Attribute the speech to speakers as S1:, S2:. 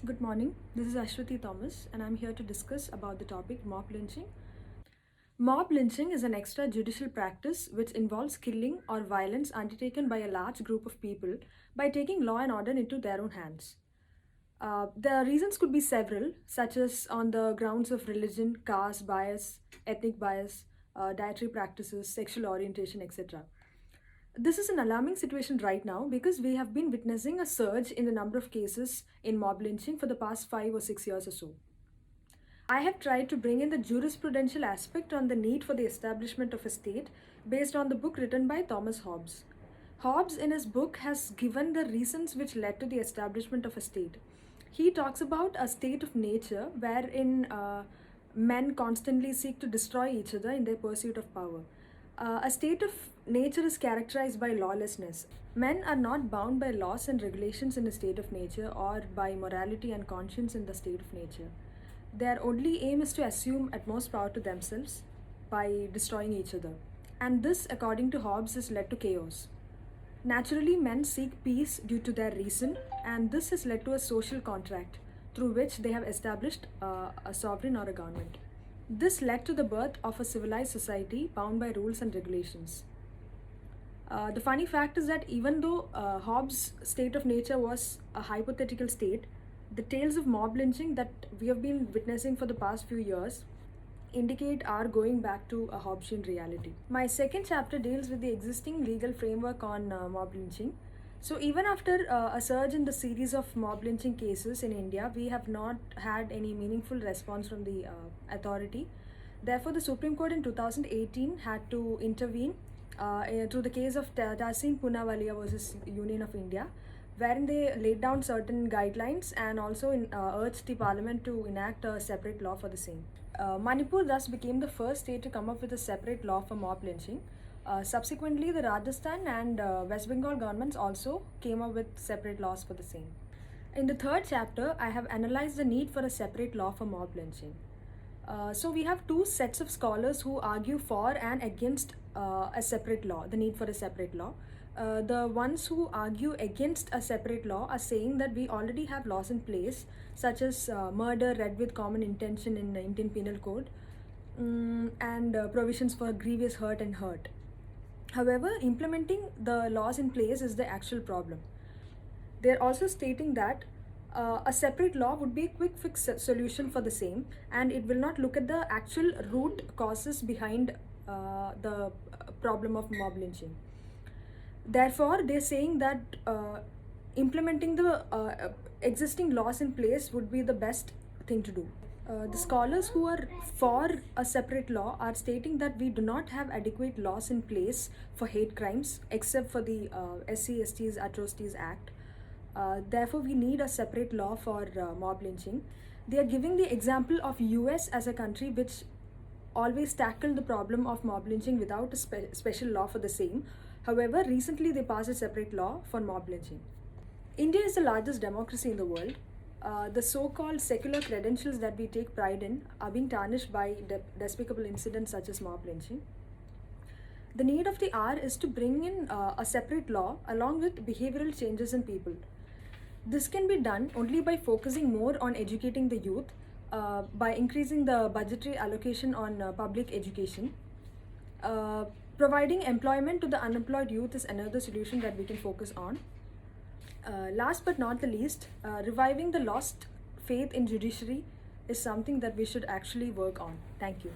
S1: Good morning. This is Ashwati Thomas, and I'm here to discuss about the topic mob lynching. Mob lynching is an extrajudicial practice which involves killing or violence undertaken by a large group of people by taking law and order into their own hands. The reasons could be several, such as on the grounds of religion, caste bias, ethnic bias, dietary practices, sexual orientation, etc. This is an alarming situation right now because we have been witnessing a surge in the number of cases in mob lynching for the past 5 or 6 years or so. I have tried to bring in the jurisprudential aspect on the need for the establishment of a state based on the book written by Thomas Hobbes. Hobbes, in his book, has given the reasons which led to the establishment of a state. He talks about a state of nature wherein men constantly seek to destroy each other in their pursuit of power. A state of nature is characterized by lawlessness. Men are not bound by laws and regulations in a state of nature or by morality and conscience in the state of nature. Their only aim is to assume utmost power to themselves by destroying each other. And this, according to Hobbes, has led to chaos. Naturally, men seek peace due to their reason, and this has led to a social contract through which they have established a sovereign or a government. This led to the birth of a civilized society bound by rules and regulations. The funny fact is that even though Hobbes' state of nature was a hypothetical state, the tales of mob lynching that we have been witnessing for the past few years indicate our going back to a Hobbesian reality. My second chapter deals with the existing legal framework on mob lynching. So, even after a surge in the series of mob lynching cases in India, we have not had any meaningful response from the authority. Therefore, the Supreme Court in 2018 had to intervene through the case of Tahsin Poonawalla versus Union of India, wherein they laid down certain guidelines and also urged the parliament to enact a separate law for the same. Manipur thus became the first state to come up with a separate law for mob lynching. Subsequently, the Rajasthan and West Bengal governments also came up with separate laws for the same. In the third chapter, I have analyzed the need for a separate law for mob lynching. So we have two sets of scholars who argue for and against a separate law, the need for a separate law. The ones who argue against a separate law are saying that we already have laws in place, such as murder read with common intention in the Indian Penal Code, and provisions for grievous hurt and hurt. However, implementing the laws in place is the actual problem. They're also stating that a separate law would be a quick fix solution for the same, and it will not look at the actual root causes behind the problem of mob lynching. Therefore, they're saying that implementing the existing laws in place would be the best thing to do. The scholars who are for a separate law are stating that we do not have adequate laws in place for hate crimes except for the SC/STs Atrocities Act. Therefore, we need a separate law for mob lynching. They are giving the example of US as a country which always tackled the problem of mob lynching without a special law for the same. However, recently they passed a separate law for mob lynching. India is the largest democracy in the world. The so-called secular credentials that we take pride in are being tarnished by despicable incidents such as mob lynching. The need of the hour is to bring in a separate law along with behavioral changes in people. This can be done only by focusing more on educating the youth, by increasing the budgetary allocation on public education. Providing employment to the unemployed youth is another solution that we can focus on. Last but not the least, reviving the lost faith in judiciary is something that we should actually work on. Thank you.